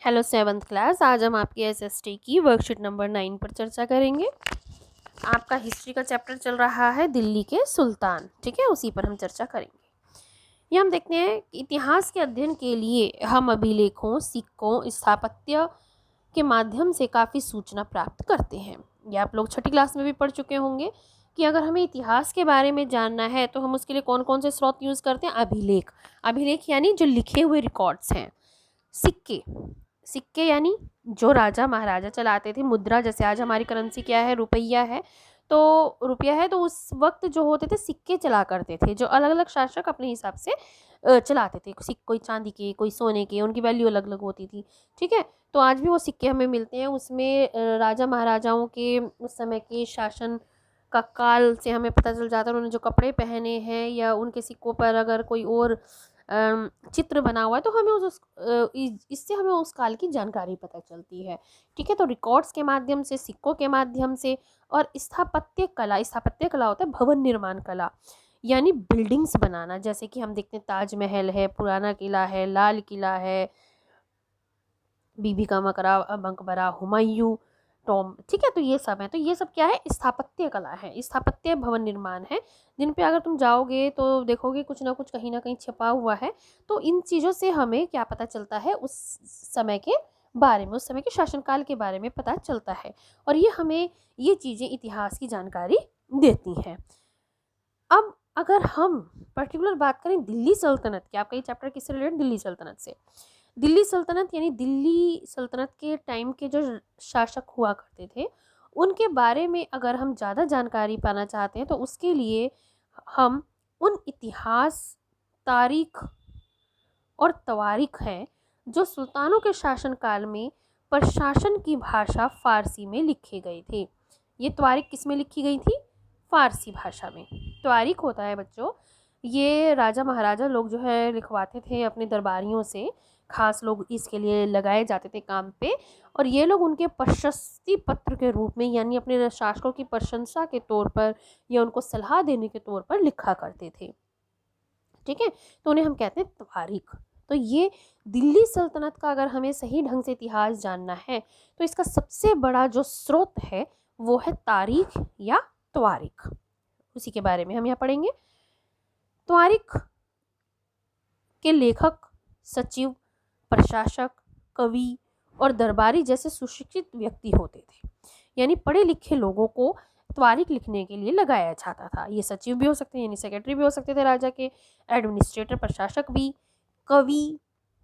Hello seventh class. आज हम आपकी एसएसटी की वर्कशीट नंबर 9 पर चर्चा करेंगे। आपका हिस्ट्री का चैप्टर चल रहा है दिल्ली के सुल्तान, ठीक है, उसी पर हम चर्चा करेंगे। ये हम देखते हैं कि इतिहास के अध्ययन के लिए हम अभिलेखों, सिक्कों, स्थापत्य के माध्यम से काफ़ी सूचना प्राप्त करते हैं। ये आप लोग छठी क्लास में भी पढ़ चुके होंगे कि अगर हमें इतिहास के बारे में जानना है तो हम उसके लिए कौन कौन से स्रोत यूज़ करते हैं। अभिलेख, अभिलेख यानी जो लिखे हुए रिकॉर्ड्स हैं। सिक्के, सिक्के यानी जो राजा महाराजा चलाते थे। मुद्रा, जैसे आज हमारी करेंसी क्या है, रुपया है, तो रुपया है, तो उस वक्त जो होते थे सिक्के चला करते थे, जो अलग अलग शासक अपने हिसाब से चलाते थे। कोई चांदी के, कोई सोने के, उनकी वैल्यू अलग अलग होती थी, ठीक है। तो आज भी वो सिक्के हमें मिलते हैं। उसमें राजा महाराजाओं के उस समय के शासन का काल से हमें पता चल जाता है उन्होंने जो कपड़े पहने हैं, या उनके सिक्कों पर अगर कोई और चित्र बना हुआ है तो हमें इससे हमें उस काल की जानकारी पता चलती है, ठीक है। तो रिकॉर्ड्स के माध्यम से, सिक्कों के माध्यम से, और स्थापत्य कला, स्थापत्य कला होता है भवन निर्माण कला, यानी बिल्डिंग्स बनाना। जैसे कि हम देखते हैं ताजमहल है, पुराना किला है, लाल किला है, बीबी का मकबरा, हुमायूं टॉम, ठीक है। तो ये सब है, तो ये सब क्या है, स्थापत्य कला है, स्थापत्य भवन निर्माण है, जिन पे अगर तुम जाओगे तो देखोगे कुछ ना कुछ कहीं ना कहीं छपा हुआ है। तो इन चीज़ों से हमें क्या पता चलता है, उस समय के बारे में, उस समय के शासनकाल के बारे में पता चलता है, और ये हमें ये चीज़ें इतिहास की जानकारी देती हैं। अब अगर हम पर्टिकुलर बात करें दिल्ली सल्तनत की, आपका ये चैप्टर किससे रिलेटेड, दिल्ली सल्तनत से। दिल्ली सल्तनत यानी दिल्ली सल्तनत के टाइम के जो शासक हुआ करते थे, उनके बारे में अगर हम ज़्यादा जानकारी पाना चाहते हैं तो उसके लिए हम उन इतिहास, तारीख और तवारीख हैं जो सुल्तानों के शासनकाल में प्रशासन की भाषा फ़ारसी में लिखे गए थे। ये तवारीख किस में लिखी गई थी, फ़ारसी भाषा में। तवारीख होता है बच्चों, ये राजा महाराजा लोग जो है लिखवाते थे अपने दरबारियों से, खास लोग इसके लिए लगाए जाते थे काम पे, और ये लोग उनके प्रशस्ति पत्र के रूप में, यानी अपने शासकों की प्रशंसा के तौर पर या उनको सलाह देने के तौर पर लिखा करते थे, ठीक है। तो उन्हें हम कहते हैं तवारीख। तो ये दिल्ली सल्तनत का अगर हमें सही ढंग से इतिहास जानना है तो इसका सबसे बड़ा जो स्रोत है वो है तारीख या तवारीख। उसी के बारे में हम यहाँ पढ़ेंगे। तवारीख के लेखक, सचिव, प्रशासक, कवि और दरबारी जैसे सुशिक्षित व्यक्ति होते थे, यानी पढ़े लिखे लोगों को तवारीख लिखने के लिए लगाया जाता था। ये सचिव भी हो सकते हैं, यानी सेक्रेटरी भी हो सकते थे राजा के, एडमिनिस्ट्रेटर, प्रशासक भी, कवि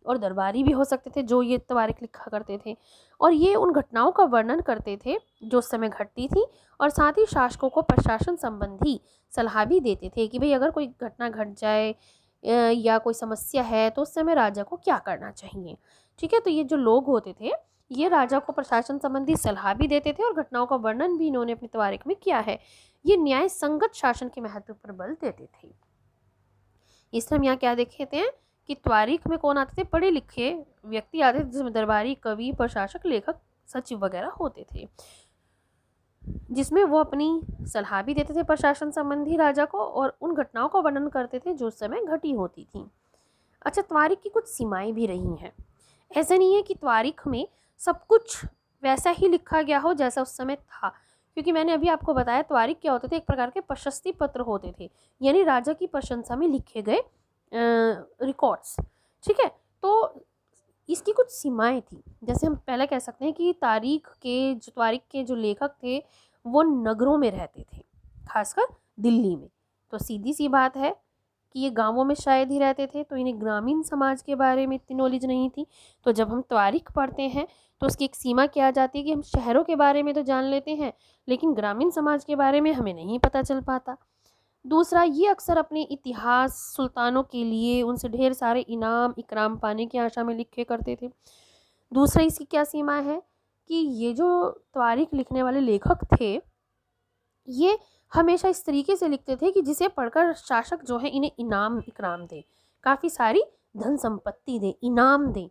और दरबारी भी हो सकते थे जो ये तवारीख लिखा करते थे, और ये उन घटनाओं का वर्णन करते थे जो उस समय घटती थी, और साथ ही शासकों को प्रशासन संबंधी सलाह भी देते थे कि भाई अगर कोई घटना घट जाए या कोई समस्या है तो उस समय राजा को क्या करना चाहिए, ठीक है। तो ये जो लोग होते थे ये राजा को प्रशासन संबंधी सलाह भी देते थे और घटनाओं का वर्णन भी इन्होंने अपनी तवारीख में किया है। ये न्याय संगत शासन के महत्व पर बल देते थे। इसलिए हम यहाँ क्या देखते हैं कि तवारीख में कौन आते थे, पढ़े लिखे व्यक्ति आते थे, जिसमें दरबारी, कवि, प्रशासक, लेखक, सचिव वगैरह होते थे, जिसमें वो अपनी सलाह भी देते थे प्रशासन संबंधी राजा को, और उन घटनाओं का वर्णन करते थे जो उस समय घटी होती थी। अच्छा, तवारीख की कुछ सीमाएं भी रही हैं। ऐसा नहीं है कि तवारीख में सब कुछ वैसा ही लिखा गया हो जैसा उस समय था, क्योंकि मैंने अभी आपको बताया तवारीख क्या होते थे, एक प्रकार के प्रशस्ति पत्र होते थे, यानी राजा की प्रशंसा में लिखे गए रिकॉर्ड्स, ठीक है। तो इसकी कुछ सीमाएं थी। जैसे हम पहले कह सकते हैं कि तवारीख के जो लेखक थे वो नगरों में रहते थे, खासकर दिल्ली में। तो सीधी सी बात है कि ये गांवों में शायद ही रहते थे, तो इन्हें ग्रामीण समाज के बारे में इतनी नॉलेज नहीं थी। तो जब हम तवारीख पढ़ते हैं तो उसकी एक सीमा क्या आ जाती है कि हम शहरों के बारे में तो जान लेते हैं, लेकिन ग्रामीण समाज के बारे में हमें नहीं पता चल पाता। दूसरा, ये अक्सर अपने इतिहास, सुल्तानों के लिए उनसे ढेर सारे इनाम इकराम पाने की आशा में लिखे करते थे। दूसरा, इसकी क्या सीमा है कि ये जो तवारीख लिखने वाले लेखक थे ये हमेशा इस तरीके से लिखते थे कि जिसे पढ़कर शासक जो है इन्हें इनाम इकराम दे, काफ़ी सारी धन संपत्ति दे, इनाम दे,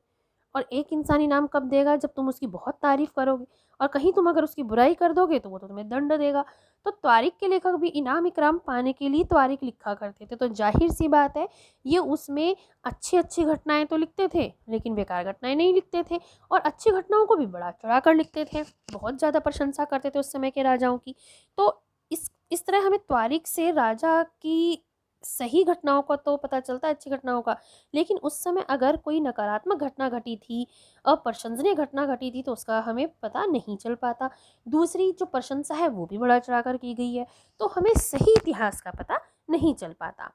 और एक इंसान इनाम कब देगा? जब तुम उसकी बहुत तारीफ करोगे, और कहीं तुम अगर उसकी बुराई कर दोगे तो वो तो तुम्हें दंड देगा। तो त्वारिख के लेखक भी इनाम इकराम पाने के लिए त्वारिख लिखा करते थे। तो जाहिर सी बात है, ये उसमें अच्छी अच्छी घटनाएं तो लिखते थे, लेकिन बेकार घटनाएं नहीं लिखते थे, और अच्छी घटनाओं को भी बढ़ा चढ़ा कर लिखते थे। बहुत ज़्यादा प्रशंसा करते थे उस समय के राजाओं की। तो इस तरह हमें त्वारिख से राजा की सही घटनाओं का तो पता चलता है, अच्छी घटनाओं का। लेकिन उस समय अगर कोई नकारात्मक घटना घटी थी, अप्रशंसनीय घटना घटी थी, तो उसका हमें पता नहीं चल पाता। दूसरी जो प्रशंसा है वो भी बढ़ा चढ़ा कर की गई है, तो हमें सही इतिहास का पता नहीं चल पाता।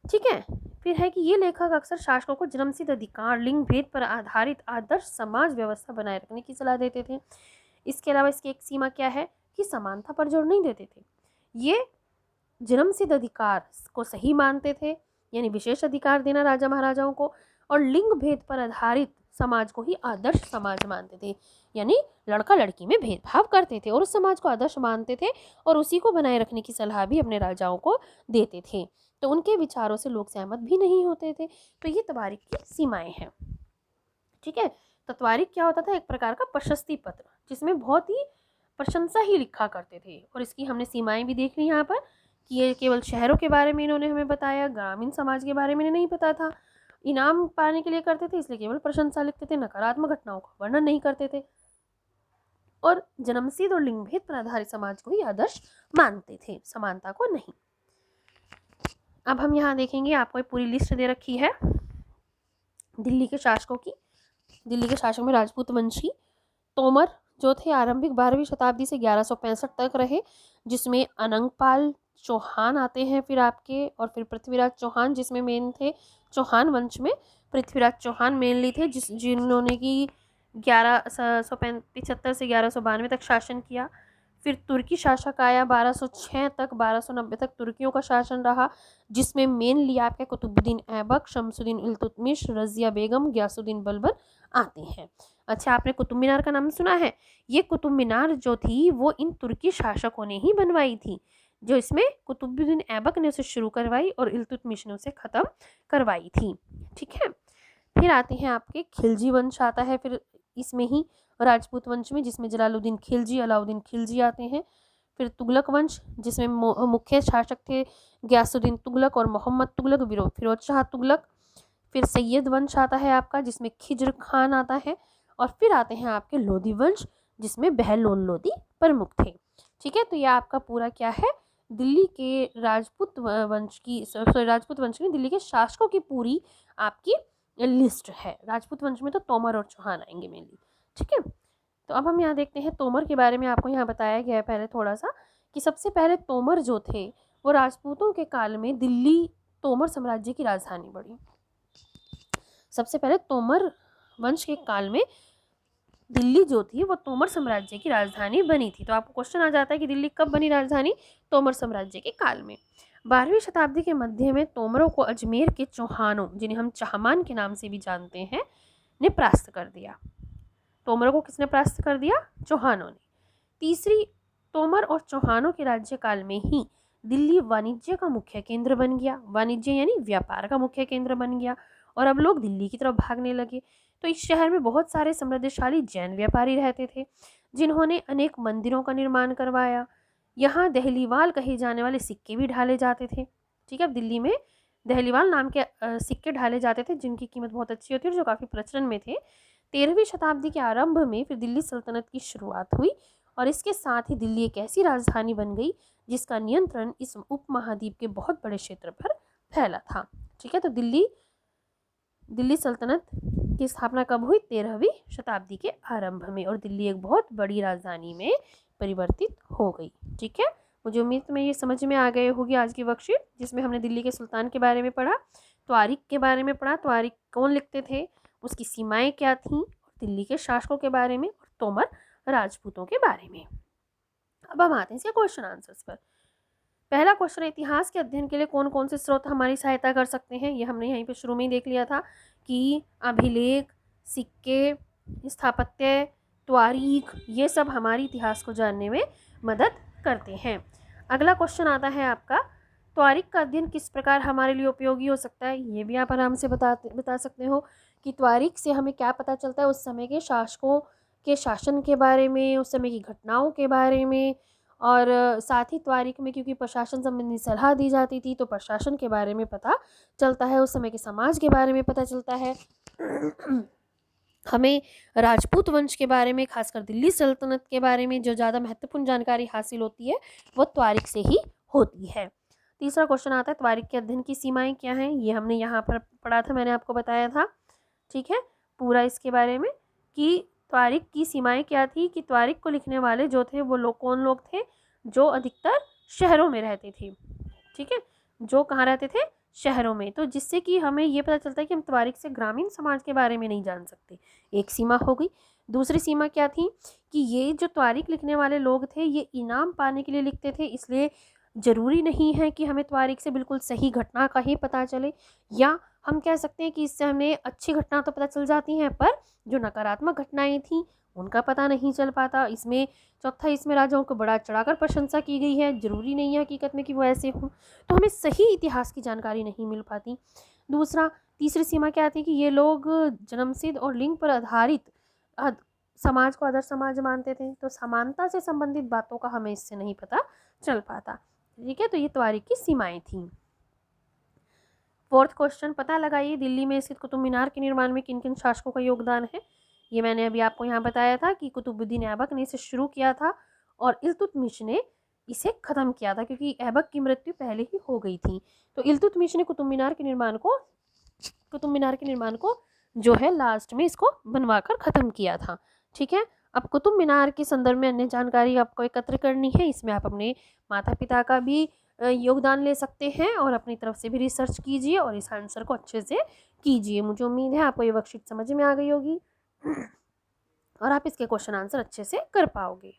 ठीक है। फिर है कि ये लेखक अक्सर शासकों को जन्मसिद्ध अधिकार, लिंग भेद पर आधारित आदर्श समाज व्यवस्था बनाए रखने की सलाह देते थे। इसके अलावा इसकी एक सीमा क्या है कि समानता पर जोर नहीं देते थे। ये जन्मसिद्ध अधिकार को सही मानते थे, यानी विशेष अधिकार देना राजा महाराजाओं को, और लिंग भेद पर आधारित समाज को ही आदर्श समाज मानते थे, यानी लड़का लड़की में भेदभाव करते थे और उस समाज को आदर्श मानते थे, और उसी को बनाए रखने की सलाह भी अपने राजाओं को देते थे। तो उनके विचारों से लोग सहमत भी नहीं होते थे। तो ये त्वारिख की सीमाएं हैं। ठीक है। तो त्वारिख क्या होता था? एक प्रकार का प्रशस्ति पत्र, जिसमें बहुत ही प्रशंसा ही लिखा करते थे। और इसकी हमने सीमाएं भी देख ली यहाँ पर कि ये केवल शहरों के बारे में इन्होंने हमें बताया, ग्रामीण समाज के बारे में नहीं पता था। इनाम पाने के लिए करते थे, इसलिए केवल प्रशंसा लिखते थे, नकारात्मक घटनाओं का वर्णन नहीं करते थे, और जन्मसिद्ध और लिंग भेद पर आधारित समाज को ही आदर्श मानते थे, समानता को नहीं। अब हम यहाँ देखेंगे, आपको एक पूरी लिस्ट दे रखी है दिल्ली के शासकों की। दिल्ली के शासक में राजपूत वंशी तोमर जो थे आरंभिक 12वीं शताब्दी से 1165 तक रहे, जिसमें अनंगपाल चौहान आते हैं फिर आपके, और फिर पृथ्वीराज चौहान, जिसमें मेन थे चौहान वंश में पृथ्वीराज चौहान मेनली थे, जिन्होंने कि 1175 से 1192 तक शासन किया। फिर तुर्की शासक आया 1206 तक, 1290 तक तुर्कियों का शासन रहा, जिसमें मेनली आपके कुतुबुद्दीन ऐबक, शमसुद्दीन इल्तुतमिश, रजिया बेगम, गयासुद्दीन बलबन आते हैं। अच्छा, आपने कुतुब मीनार का नाम सुना है? ये कुतुब मीनार जो थी वो इन तुर्की शासकों ने ही बनवाई थी, जो इसमें कुतुबुद्दीन ऐबक ने उसे शुरू करवाई और इल्तुतमिश ने उसे ख़त्म करवाई थी। ठीक है। फिर आते हैं आपके खिलजी वंश आता है फिर इसमें ही, राजपूत वंश में, जिसमें जलालुद्दीन खिलजी, अलाउद्दीन खिलजी आते हैं। फिर तुगलक वंश, जिसमें मुख्य शासक थे गयासुद्दीन तुगलक और मोहम्मद तुगलक, फिरोज शाह तुगलक। फिर सैयद वंश आता है आपका, जिसमें खिज्र खान आता है। और फिर आते हैं आपके लोधी वंश, जिसमें बहलोल लोधी प्रमुख थे। ठीक है। तो यह आपका पूरा क्या है, दिल्ली के राजपूत वंश की, राजपूत वंश में दिल्ली के शासकों की पूरी आपकी लिस्ट है। राजपूत वंश में तो तोमर और चौहान आएंगे मेनली। ठीक है। तो अब हम यहाँ देखते हैं तोमर के बारे में। आपको यहाँ बताया गया है पहले थोड़ा सा कि सबसे पहले तोमर जो थे वो राजपूतों के काल में दिल्ली तोमर साम्राज्य की राजधानी बनी। सबसे पहले तोमर वंश के काल में दिल्ली जो थी वो तोमर साम्राज्य की राजधानी बनी थी। तो आपको क्वेश्चन आ जाता है कि दिल्ली कब बनी राजधानी? तोमर साम्राज्य के काल में। 12वीं शताब्दी के मध्य में तोमरों को अजमेर के चौहानों, जिन्हें हम चाहमान के नाम से भी जानते हैं, ने परास्त कर दिया। तोमरों को किसने परास्त कर दिया? चौहानों ने। तीसरी, तोमर और चौहानों के राज्यकाल में ही दिल्ली वाणिज्य का मुख्य केंद्र बन गया। वाणिज्य यानी व्यापार का मुख्य केंद्र बन गया, और अब लोग दिल्ली की तरफ भागने लगे। तो इस शहर में बहुत सारे समृद्धशाली जैन व्यापारी रहते थे, जिन्होंने अनेक मंदिरों का निर्माण करवाया। यहाँ दहलीवाल कहे जाने वाले सिक्के भी ढाले जाते थे। ठीक है। अब दिल्ली में दहलीवाल नाम के सिक्के ढाले जाते थे, जिनकी कीमत बहुत अच्छी होती है और जो काफ़ी प्रचलन में थे। 13वीं शताब्दी के आरंभ में फिर दिल्ली सल्तनत की शुरुआत हुई, और इसके साथ ही दिल्ली एक ऐसी राजधानी बन गई जिसका नियंत्रण इस उपमहाद्वीप के बहुत बड़े क्षेत्र पर फैला था। ठीक है। तो दिल्ली सल्तनत की स्थापना कब हुई? 13वीं शताब्दी के आरंभ में, और दिल्ली एक बहुत बड़ी राजधानी में परिवर्तित हो गई। ठीक है। मुझे उम्मीद में ये समझ में आ गए होगी आज की वर्कशीट, जिसमें हमने दिल्ली के सुल्तान के बारे में पढ़ा, त्वारिख के बारे में पढ़ा, त्वारिख कौन लिखते थे, उसकी सीमाएं क्या थीं, और दिल्ली के शासकों के बारे में, और तोमर राजपूतों के बारे में। अब हम आते हैं इसके क्वेश्चन आंसर्स पर। पहला क्वेश्चन है, इतिहास के अध्ययन के लिए कौन कौन से स्रोत हमारी सहायता कर सकते हैं? ये हमने यहीं पे शुरू में ही देख लिया था कि अभिलेख, सिक्के, स्थापत्य, त्वारीख, ये सब हमारी इतिहास को जानने में मदद करते हैं। अगला क्वेश्चन आता है आपका, त्वारीख का अध्ययन किस प्रकार हमारे लिए उपयोगी हो सकता है? ये भी आप आराम से बता सकते हो कि त्वारिख से हमें क्या पता चलता है, उस समय के शासकों के शासन के बारे में, उस समय की घटनाओं के बारे में, और साथ ही त्वारिख में क्योंकि प्रशासन संबंधी सलाह दी जाती थी तो प्रशासन के बारे में पता चलता है, उस समय के समाज के बारे में पता चलता है। हमें राजपूत वंश के बारे में, खासकर दिल्ली सल्तनत के बारे में जो ज़्यादा महत्वपूर्ण जानकारी हासिल होती है वो त्वारिख से ही होती है। तीसरा क्वेश्चन आता है त्वारिख के अध्ययन की सीमाएं क्या हैं। ये हमने यहाँ पर पढ़ा था, मैंने आपको बताया था, ठीक है, पूरा इसके बारे में कि त्वारिख की सीमाएं क्या थी, कि त्वारिख को लिखने वाले जो थे वो लोग कौन लोग थे, जो अधिकतर शहरों में रहते थे, ठीक है, जो कहाँ रहते थे, शहरों में। तो जिससे कि हमें ये पता चलता है कि हम त्वारिख से ग्रामीण समाज के बारे में नहीं जान सकते, एक सीमा हो गई। दूसरी सीमा क्या थी कि ये जो त्वारिख लिखने वाले लोग थे ये इनाम पाने के लिए लिखते थे, इसलिए ज़रूरी नहीं है कि हमें त्वारिख से बिल्कुल सही घटना का ही पता चले, या हम कह सकते हैं कि इससे हमें अच्छी घटना तो पता चल जाती हैं पर जो नकारात्मक घटनाएं थीं उनका पता नहीं चल पाता। इसमें चौथा, इसमें राजाओं को बड़ा चढ़ाकर प्रशंसा की गई है, ज़रूरी नहीं है हकीकत में कि वो ऐसे हों, तो हमें सही इतिहास की जानकारी नहीं मिल पाती। दूसरा, तीसरी सीमा क्या थी कि ये लोग जन्मसिद्ध और लिंग पर आधारित समाज को आदर्श समाज मानते थे, तो समानता से संबंधित बातों का हमें इससे नहीं पता चल पाता, ठीक है। तो ये त्वारिख की सीमाएं थीं। फोर्थ क्वेश्चन, पता लगाइए दिल्ली में स्थित कुतुब मीनार के निर्माण में किन किन शासकों का योगदान है। ये मैंने अभी आपको यहाँ बताया था कि कुतुबुद्दीन ऐबक ने इसे शुरू किया था और इल्तुतमिश ने इसे ख़त्म किया था, क्योंकि ऐबक की मृत्यु पहले ही हो गई थी। तो इल्तुतमिश ने कुतुब मीनार के निर्माण को जो है लास्ट में इसको बनवा कर ख़त्म किया था, ठीक है। अब कुतुब मीनार के संदर्भ में अन्य जानकारी आपको एकत्र करनी है, इसमें आप अपने माता पिता का भी योगदान ले सकते हैं और अपनी तरफ से भी रिसर्च कीजिए और इस आंसर को अच्छे से कीजिए। मुझे उम्मीद है आपको ये वर्कशीट समझ में आ गई होगी और आप इसके क्वेश्चन आंसर अच्छे से कर पाओगे।